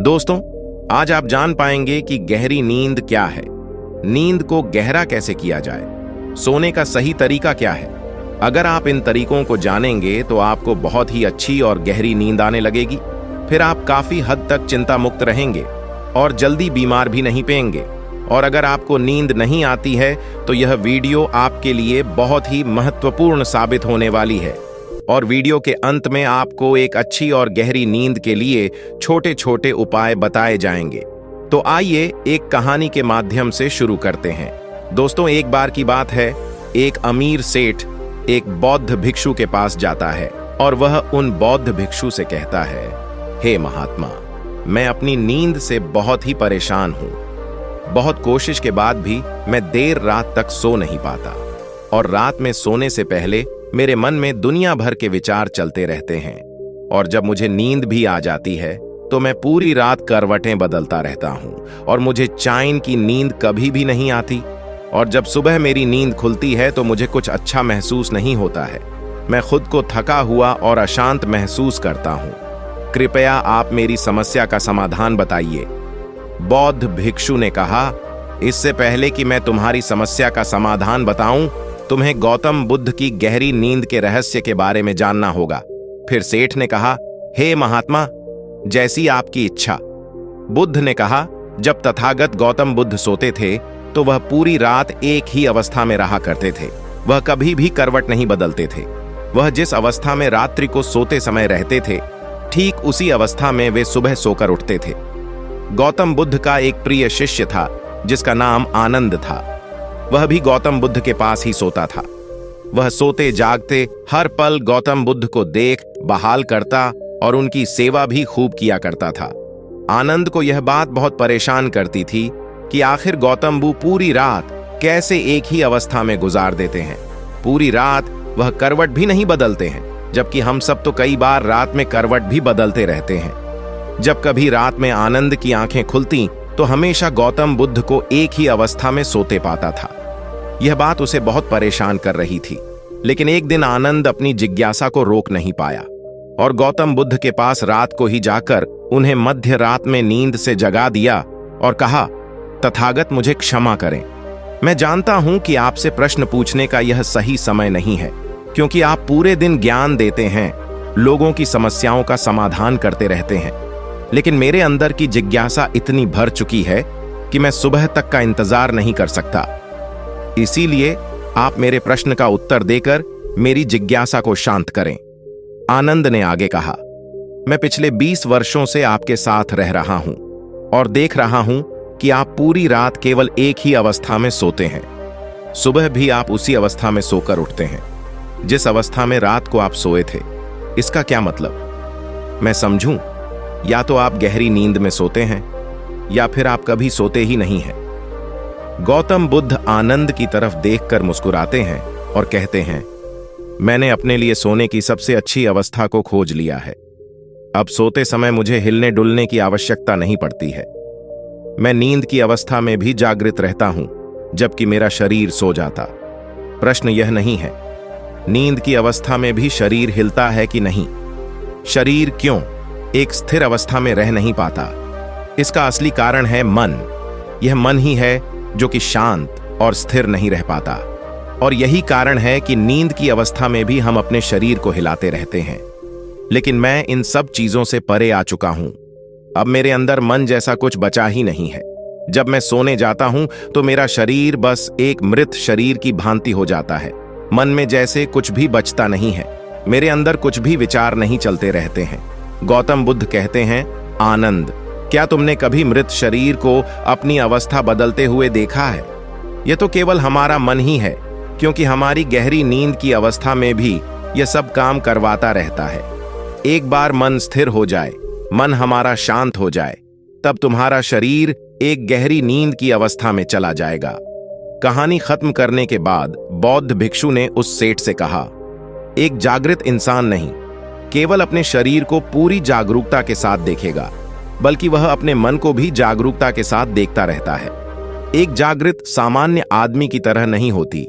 दोस्तों, आज आप जान पाएंगे कि गहरी नींद क्या है, नींद को गहरा कैसे किया जाए, सोने का सही तरीका क्या है। अगर आप इन तरीकों को जानेंगे तो आपको बहुत ही अच्छी और गहरी नींद आने लगेगी। फिर आप काफी हद तक चिंता मुक्त रहेंगे और जल्दी बीमार भी नहीं पेंगे। और अगर आपको नींद नहीं आती है तो यह वीडियो आपके लिए बहुत ही महत्वपूर्ण साबित होने वाली है। और वीडियो के अंत में आपको एक अच्छी और गहरी नींद के लिए छोटे छोटे उपाय बताए जाएंगे। तो आइए एक कहानी के माध्यम से शुरू करते हैं। दोस्तों, एक बार की बात है, एक अमीर सेठ एक बौद्ध भिक्षु के पास जाता है और वह उन बौद्ध भिक्षु से कहता है, हे महात्मा, मैं अपनी नींद से बहुत ही परेशान हूं। बहुत कोशिश के बाद भी मैं देर रात तक सो नहीं पाता और रात में सोने से पहले मेरे मन में दुनिया भर के विचार चलते रहते हैं। और जब मुझे नींद भी आ जाती है तो मैं पूरी रात करवटें बदलता रहता हूं और मुझे चैन की नींद कभी भी नहीं आती। और जब सुबह मेरी नींद खुलती है तो मुझे कुछ अच्छा महसूस नहीं होता है। मैं खुद को थका हुआ और अशांत महसूस करता हूं। कृपया आप मेरी समस्या का समाधान बताइए। बौद्ध भिक्षु ने कहा, इससे पहले कि मैं तुम्हारी समस्या का समाधान बताऊं, तुम्हें गौतम बुद्ध की गहरी नींद के रहस्य के बारे में जानना होगा। फिर सेठ ने कहा, हे महात्मा, जैसी आपकी इच्छा। बुद्ध ने कहा, जब तथागत गौतम बुद्ध सोते थे तो वह पूरी रात एक ही अवस्था में रहा करते थे। वह कभी भी करवट नहीं बदलते थे। वह जिस अवस्था में रात्रि को सोते समय रहते थे, ठीक उसी अवस्था में वे सुबह सोकर उठते थे। गौतम बुद्ध का एक प्रिय शिष्य था जिसका नाम आनंद था। वह भी गौतम बुद्ध के पास ही सोता था। वह सोते जागते हर पल गौतम बुद्ध को देख बहाल करता और उनकी सेवा भी खूब किया करता था। आनंद को यह बात बहुत परेशान करती थी कि आखिर गौतम बुद्ध पूरी रात कैसे एक ही अवस्था में गुजार देते हैं। पूरी रात वह करवट भी नहीं बदलते हैं, जबकि हम सब तो कई बार रात में करवट भी बदलते रहते हैं। जब कभी रात में आनंद की आंखें खुलती तो हमेशा गौतम बुद्ध को एक ही अवस्था में सोते पाता था। यह बात उसे बहुत परेशान कर रही थी। लेकिन एक दिन आनंद अपनी जिज्ञासा को रोक नहीं पाया और गौतम बुद्ध के पास रात को ही जाकर उन्हें मध्य रात में नींद से जगा दिया और कहा, तथागत, मुझे क्षमा करें। मैं जानता हूं कि आपसे प्रश्न पूछने का यह सही समय नहीं है, क्योंकि आप पूरे दिन ज्ञान देते हैं, लोगों की समस्याओं का समाधान करते रहते हैं। लेकिन मेरे अंदर की जिज्ञासा इतनी भर चुकी है कि मैं सुबह तक का इंतजार नहीं कर सकता। इसीलिए आप मेरे प्रश्न का उत्तर देकर मेरी जिज्ञासा को शांत करें। आनंद ने आगे कहा, मैं पिछले 20 वर्षों से आपके साथ रह रहा हूं और देख रहा हूं कि आप पूरी रात केवल एक ही अवस्था में सोते हैं। सुबह भी आप उसी अवस्था में सोकर उठते हैं, जिस अवस्था में रात को आप सोए थे। इसका क्या मतलब? मैं समझूं, या तो आप गहरी नींद में सोते हैं या फिर आप कभी सोते ही नहीं हैं। गौतम बुद्ध आनंद की तरफ देखकर मुस्कुराते हैं और कहते हैं, मैंने अपने लिए सोने की सबसे अच्छी अवस्था को खोज लिया है। अब सोते समय मुझे हिलने डुलने की आवश्यकता नहीं पड़ती है। मैं नींद की अवस्था में भी जागृत रहता हूं, जबकि मेरा शरीर सो जाता। प्रश्न यह नहीं है नींद की अवस्था में भी शरीर हिलता है कि नहीं। शरीर क्यों एक स्थिर अवस्था में रह नहीं पाता? इसका असली कारण है मन। यह मन ही है जो कि शांत और स्थिर नहीं रह पाता। और यही कारण है कि नींद की अवस्था में भी हम अपने शरीर को हिलाते रहते हैं। लेकिन मैं इन सब चीजों से परे आ चुका हूं। अब मेरे अंदर मन जैसा कुछ बचा ही नहीं है। जब मैं सोने जाता हूं तो मेरा शरीर बस एक मृत शरीर की भांति हो जाता है। मन में जैसे कुछ भी बचता नहीं है। मेरे अंदर कुछ भी विचार नहीं चलते रहते हैं। गौतम बुद्ध कहते हैं, आनंद, क्या तुमने कभी मृत शरीर को अपनी अवस्था बदलते हुए देखा है? यह तो केवल हमारा मन ही है, क्योंकि हमारी गहरी नींद की अवस्था में भी यह सब काम करवाता रहता है। एक बार मन स्थिर हो जाए, मन हमारा शांत हो जाए, तब तुम्हारा शरीर एक गहरी नींद की अवस्था में चला जाएगा। कहानी खत्म करने के बाद बौद्ध भिक्षु ने उस सेठ से कहा, एक जागृत इंसान नहीं केवल अपने शरीर को पूरी जागरूकता के साथ देखेगा, बल्कि वह अपने मन को भी जागरूकता के साथ देखता रहता है। एक जागृत सामान्य आदमी की तरह नहीं होती।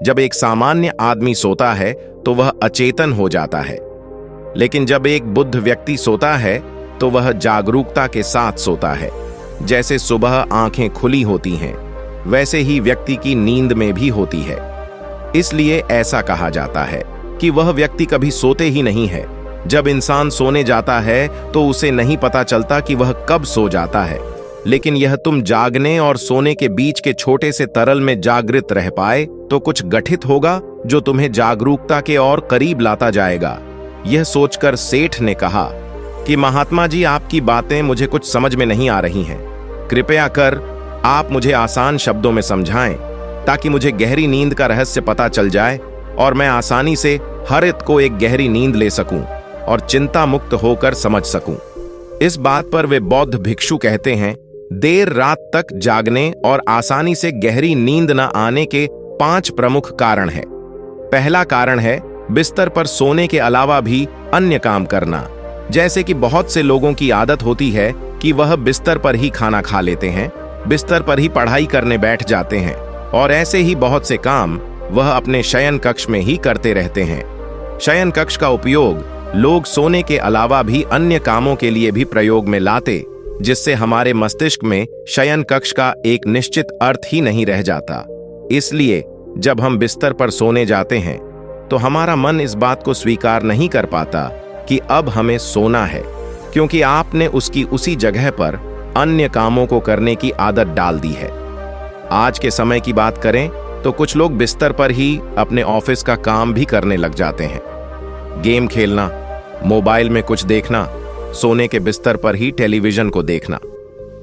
जब एक सामान्य आदमी सोता है तो वह अचेतन हो जाता है, लेकिन जब एक बुद्ध व्यक्ति सोता है तो वह जागरूकता के साथ सोता है। जैसे सुबह आंखें खुली होती हैं, वैसे ही व्यक्ति की नींद में भी होती है। इसलिए ऐसा कहा जाता है कि वह व्यक्ति कभी सोते ही नहीं है। जब इंसान सोने जाता है तो उसे नहीं पता चलता कि वह कब सो जाता है, लेकिन यह तुम जागने और सोने के बीच के छोटे से तरल में जागृत रह पाए तो कुछ गठित होगा जो तुम्हें जागरूकता के और करीब लाता जाएगा। यह सोचकर सेठ ने कहा कि महात्मा जी, आपकी बातें मुझे कुछ समझ में नहीं आ रही हैं। कृपया कर आप मुझे आसान शब्दों में समझाएं ताकि मुझे गहरी नींद का रहस्य पता चल जाए और मैं आसानी से हर एक को एक गहरी नींद ले सकूं और चिंता मुक्त होकर समझ सकूं। इस बात पर वे बौद्ध भिक्षु कहते हैं, देर रात तक जागने और आसानी से गहरी नींद न आने के 5 प्रमुख कारण हैं। पहला कारण है बिस्तर पर सोने के अलावा भी अन्य काम करना। जैसे कि बहुत से लोगों की आदत होती है कि वह बिस्तर पर ही खाना खा लेते हैं, बिस्तर पर ही पढ़ाई करने बैठ जाते हैं और ऐसे ही बहुत से काम वह अपने शयन कक्ष में ही करते रहते हैं। शयन कक्ष का उपयोग लोग सोने के अलावा भी अन्य कामों के लिए भी प्रयोग में लाते, जिससे हमारे मस्तिष्क में शयन कक्ष का एक निश्चित अर्थ ही नहीं रह जाता। इसलिए जब हम बिस्तर पर सोने जाते हैं तो हमारा मन इस बात को स्वीकार नहीं कर पाता कि अब हमें सोना है, क्योंकि आपने उसकी उसी जगह पर अन्य कामों को करने की आदत डाल दी है। आज के समय की बात करें तो कुछ लोग बिस्तर पर ही अपने ऑफिस का काम भी करने लग जाते हैं। गेम खेलना, मोबाइल में कुछ देखना, सोने के बिस्तर पर ही टेलीविजन को देखना,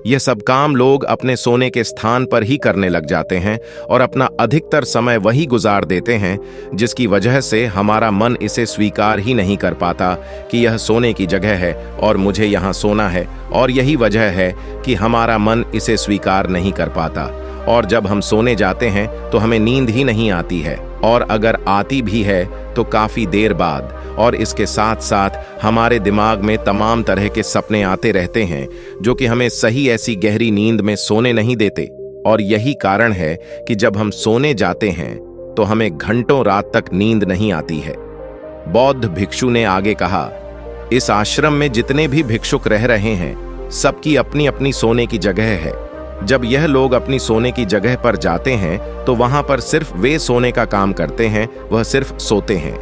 यह सब काम लोग अपने सोने के स्थान पर ही करने लग जाते हैं और अपना अधिकतर समय वही गुजार देते हैं, जिसकी वजह से हमारा मन इसे स्वीकार ही नहीं कर पाता कि यह सोने की जगह है और मुझे यहाँ सोना है। और यही वजह है कि हमारा मन इसे स्वीकार नहीं कर पाता और जब हम सोने जाते हैं तो हमें नींद ही नहीं आती है, और अगर आती भी है तो काफी देर बाद। और इसके साथ साथ हमारे दिमाग में तमाम तरह के सपने आते रहते हैं जो कि हमें सही ऐसी गहरी नींद में सोने नहीं देते। और यही कारण है कि जब हम सोने जाते हैं तो हमें घंटों रात तक नींद नहीं आती है। बौद्ध भिक्षु ने आगे कहा, इस आश्रम में जितने भी भिक्षुक रह रहे हैं सबकी अपनी अपनी सोने की जगह है। जब यह लोग अपनी सोने की जगह पर जाते हैं तो वहां पर सिर्फ वे सोने का काम करते हैं, वह सिर्फ सोते हैं।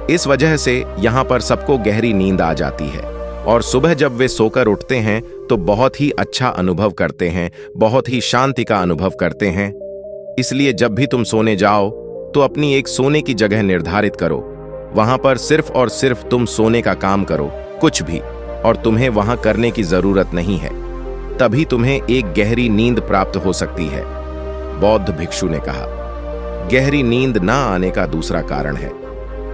इस वजह से यहाँ पर सबको गहरी नींद आ जाती है और सुबह जब वे सोकर उठते हैं तो बहुत ही अच्छा अनुभव करते हैं, बहुत ही शांति का अनुभव करते हैं। इसलिए जब भी तुम सोने जाओ तो अपनी एक सोने की जगह निर्धारित करो, वहां पर सिर्फ और सिर्फ तुम सोने का काम करो, कुछ भी और तुम्हें वहां करने की जरूरत नहीं है। तभी तुम्हें एक गहरी नींद प्राप्त हो सकती है। बौद्ध भिक्षु ने कहा, गहरी नींद ना आने का दूसरा कारण है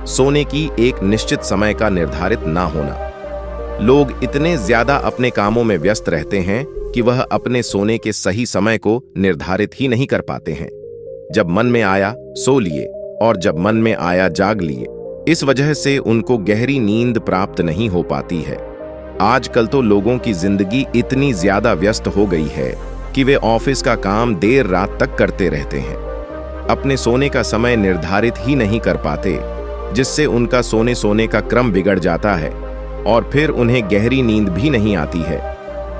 सोने की एक निश्चित समय का निर्धारित ना होना। लोग इतने ज्यादा अपने कामों में व्यस्त रहते हैं कि वह अपने सोने के सही समय को निर्धारित ही नहीं कर पाते हैं। जब मन में आया सो लिए और जब मन में आया जाग लिए। इस वजह से उनको गहरी नींद प्राप्त नहीं हो पाती है। आजकल तो लोगों की जिंदगी इतनी ज्यादा व्यस्त हो गई है कि वे ऑफिस का काम देर रात तक करते रहते हैं, अपने सोने का समय निर्धारित ही नहीं कर पाते, जिससे उनका सोने का क्रम बिगड़ जाता है और फिर उन्हें गहरी नींद भी नहीं आती है।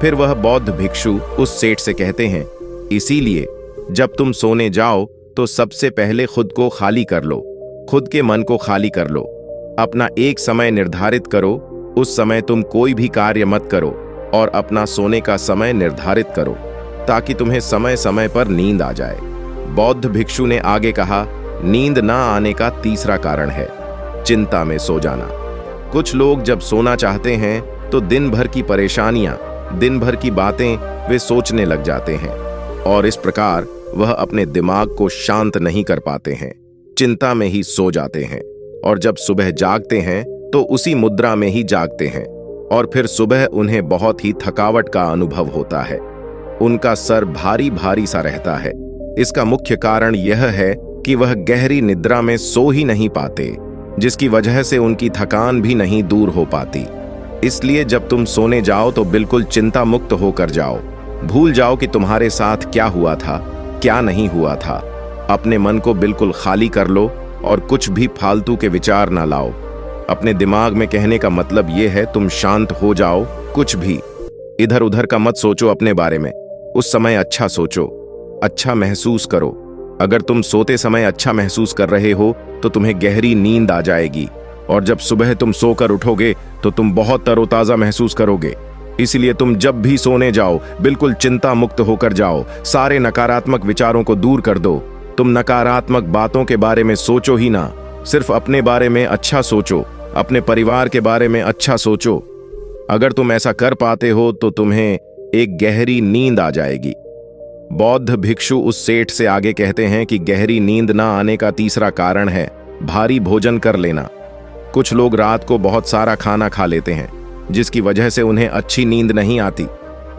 फिर वह बौद्ध भिक्षु उस सेठ से कहते हैं, इसीलिए जब तुम सोने जाओ तो सबसे पहले खुद को खाली कर लो, खुद के मन को खाली कर लो, अपना एक समय निर्धारित करो, उस समय तुम कोई भी कार्य मत करो और अपना सोने का समय निर्धारित करो ताकि तुम्हें समय समय पर नींद आ जाए। बौद्ध भिक्षु ने आगे कहा, नींद ना आने का तीसरा कारण है चिंता में सो जाना। कुछ लोग जब सोना चाहते हैं तो दिन भर की परेशानियां, दिन भर की बातें वे सोचने लग जाते हैं और इस प्रकार वह अपने दिमाग को शांत नहीं कर पाते हैं, चिंता में ही सो जाते हैं और जब सुबह जागते हैं तो उसी मुद्रा में ही जागते हैं और फिर सुबह उन्हें बहुत ही थकावट का अनुभव होता है। उनका सर भारी भारी सा रहता है। इसका मुख्य कारण यह है कि वह गहरी निद्रा में सो ही नहीं पाते, जिसकी वजह से उनकी थकान भी नहीं दूर हो पाती। इसलिए जब तुम सोने जाओ तो बिल्कुल चिंता मुक्त होकर जाओ, भूल जाओ कि तुम्हारे साथ क्या हुआ था, क्या नहीं हुआ था। अपने मन को बिल्कुल खाली कर लो और कुछ भी फालतू के विचार ना लाओ। अपने दिमाग में कहने का मतलब यह है तुम शांत हो जाओ कुछ भी इधर उधर का मत सोचो अपने बारे में। उस समय अच्छा सोचो, अच्छा महसूस करो। अगर तुम सोते समय अच्छा महसूस कर रहे हो तो तुम्हें गहरी नींद आ जाएगी, और जब सुबह तुम सोकर उठोगे तो तुम बहुत तरोताजा महसूस करोगे। इसलिए तुम जब भी सोने जाओ बिल्कुल चिंता मुक्त होकर जाओ। सारे नकारात्मक विचारों को दूर कर दो। तुम नकारात्मक बातों के बारे में सोचो ही ना, सिर्फ अपने बारे में अच्छा सोचो, अपने परिवार के बारे में अच्छा सोचो। अगर तुम ऐसा कर पाते हो तो तुम्हें एक गहरी नींद आ जाएगी। बौद्ध भिक्षु उस सेठ से आगे कहते हैं कि गहरी नींद ना आने का तीसरा कारण है भारी भोजन कर लेना। कुछ लोग रात को बहुत सारा खाना खा लेते हैं, जिसकी वजह से उन्हें अच्छी नींद नहीं आती।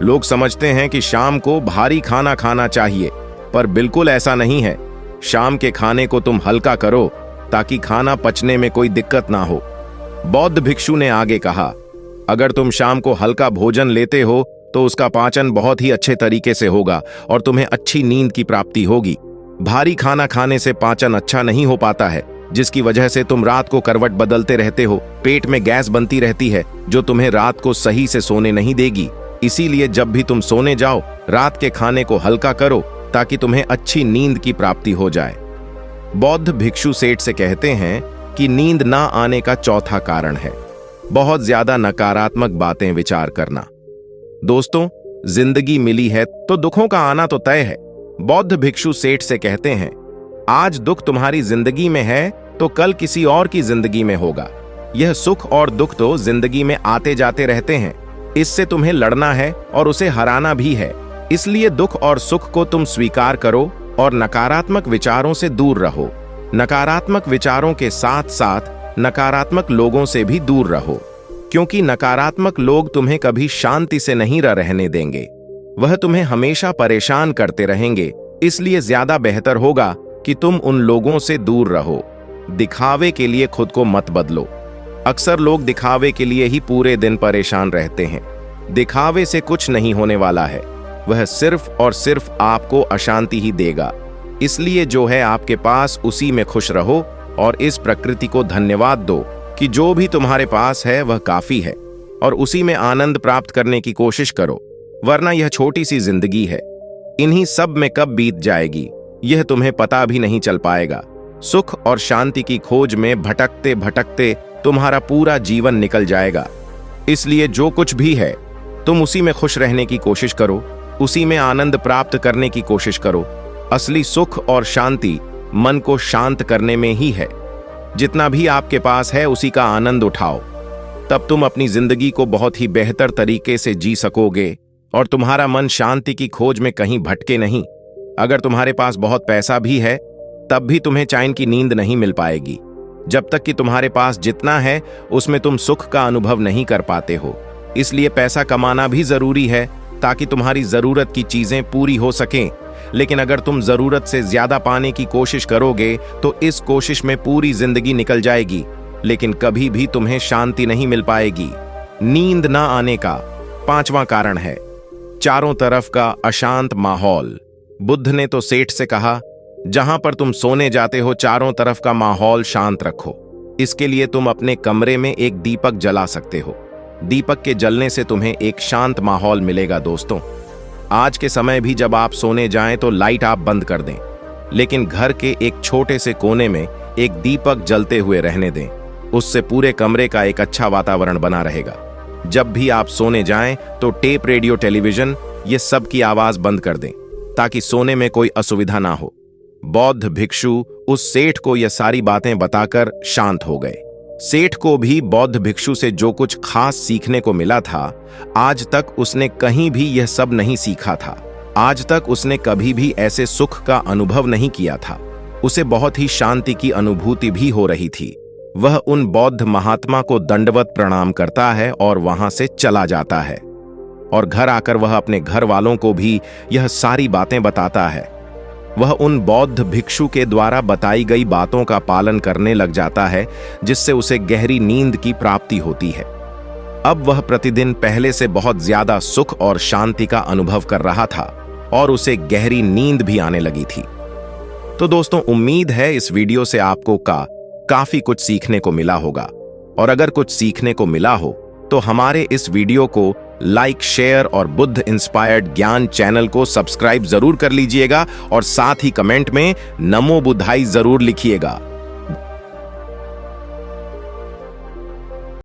लोग समझते हैं कि शाम को भारी खाना खाना चाहिए, पर बिल्कुल ऐसा नहीं है। शाम के खाने को तुम हल्का करो ताकि खाना पचने में कोई दिक्कत ना हो। बौद्ध भिक्षु ने आगे कहा, अगर तुम शाम को हल्का भोजन लेते हो तो उसका पाचन बहुत ही अच्छे तरीके से होगा और तुम्हें अच्छी नींद की प्राप्ति होगी। भारी खाना खाने से पाचन अच्छा नहीं हो पाता है, जिसकी वजह से तुम रात को करवट बदलते रहते हो। पेट में गैस बनती रहती है जो तुम्हें रात को सही से सोने नहीं देगी। इसीलिए जब भी तुम सोने जाओ रात के खाने को हल्का करो ताकि तुम्हें अच्छी नींद की प्राप्ति हो जाए। बौद्ध भिक्षु सेठ से कहते हैं कि नींद ना आने का चौथा कारण है बहुत ज्यादा नकारात्मक बातें विचार करना। दोस्तों, जिंदगी मिली है तो दुखों का आना तो तय है। बौद्ध भिक्षु सेठ से कहते हैं, आज दुख तुम्हारी जिंदगी में है तो कल किसी और की जिंदगी में होगा। यह सुख और दुख तो जिंदगी में आते जाते रहते हैं। इससे तुम्हें लड़ना है और उसे हराना भी है। इसलिए दुख और सुख को तुम स्वीकार करो और नकारात्मक विचारों से दूर रहो। नकारात्मक विचारों के साथ साथ नकारात्मक लोगों से भी दूर रहो, क्योंकि नकारात्मक लोग तुम्हें कभी शांति से नहीं रहने देंगे। वह तुम्हें हमेशा परेशान करते रहेंगे। इसलिए ज्यादा बेहतर होगा कि तुम उन लोगों से दूर रहो। दिखावे के लिए खुद को मत बदलो। अक्सर लोग दिखावे के लिए ही पूरे दिन परेशान रहते हैं। दिखावे से कुछ नहीं होने वाला है, वह सिर्फ और सिर्फ आपको अशांति ही देगा। इसलिए जो है आपके पास उसी में खुश रहो और इस प्रकृति को धन्यवाद दो कि जो भी तुम्हारे पास है वह काफी है, और उसी में आनंद प्राप्त करने की कोशिश करो, वरना यह छोटी सी जिंदगी है। इन्हीं सब में कब बीत जाएगी यह तुम्हें पता भी नहीं चल पाएगा। सुख और शांति की खोज में भटकते भटकते तुम्हारा पूरा जीवन निकल जाएगा। इसलिए जो कुछ भी है तुम उसी में खुश रहने की कोशिश करो, उसी में आनंद प्राप्त करने की कोशिश करो। असली सुख और शांति मन को शांत करने में ही है। जितना भी आपके पास है उसी का आनंद उठाओ, तब तुम अपनी जिंदगी को बहुत ही बेहतर तरीके से जी सकोगे और तुम्हारा मन शांति की खोज में कहीं भटके नहीं। अगर तुम्हारे पास बहुत पैसा भी है तब भी तुम्हें चैन की नींद नहीं मिल पाएगी, जब तक कि तुम्हारे पास जितना है उसमें तुम सुख का अनुभव नहीं कर पाते हो। इसलिए पैसा कमाना भी जरूरी है ताकि तुम्हारी जरूरत की चीजें पूरी हो सकें। लेकिन अगर तुम जरूरत से ज्यादा पाने की कोशिश करोगे तो इस कोशिश में पूरी जिंदगी निकल जाएगी, लेकिन कभी भी तुम्हें शांति नहीं मिल पाएगी। नींद ना आने का पांचवा कारण है चारों तरफ का अशांत माहौल। बुद्ध ने तो सेठ से कहा, जहां पर तुम सोने जाते हो चारों तरफ का माहौल शांत रखो। इसके लिए तुम अपने कमरे में एक दीपक जला सकते हो। दीपक के जलने से तुम्हें एक शांत माहौल मिलेगा। दोस्तों, आज के समय भी जब आप सोने जाएं तो लाइट आप बंद कर दें, लेकिन घर के एक छोटे से कोने में एक दीपक जलते हुए रहने दें। उससे पूरे कमरे का एक अच्छा वातावरण बना रहेगा। जब भी आप सोने जाएं तो टेप, रेडियो, टेलीविजन ये सब की आवाज बंद कर दें ताकि सोने में कोई असुविधा ना हो। बौद्ध भिक्षु उस सेठ को यह सारी बातें बताकर शांत हो गए। सेठ को भी बौद्ध भिक्षु से जो कुछ खास सीखने को मिला था, आज तक उसने कहीं भी यह सब नहीं सीखा था। आज तक उसने कभी भी ऐसे सुख का अनुभव नहीं किया था। उसे बहुत ही शांति की अनुभूति भी हो रही थी। वह उन बौद्ध महात्मा को दंडवत प्रणाम करता है और वहां से चला जाता है, और घर आकर वह अपने घर वालों को भी यह सारी बातें बताता है। वह उन बौद्ध भिक्षु के द्वारा बताई गई बातों का पालन करने लग जाता है, जिससे उसे गहरी नींद की प्राप्ति होती है। अब वह प्रतिदिन पहले से बहुत ज्यादा सुख और शांति का अनुभव कर रहा था और उसे गहरी नींद भी आने लगी थी। तो दोस्तों, उम्मीद है इस वीडियो से आपको काफी कुछ सीखने को मिला होगा, और अगर कुछ सीखने को मिला हो तो हमारे इस वीडियो को लाइक, शेयर और बुद्ध इंस्पायर्ड ज्ञान चैनल को सब्सक्राइब जरूर कर लीजिएगा और साथ ही कमेंट में नमो बुद्धाई जरूर लिखिएगा।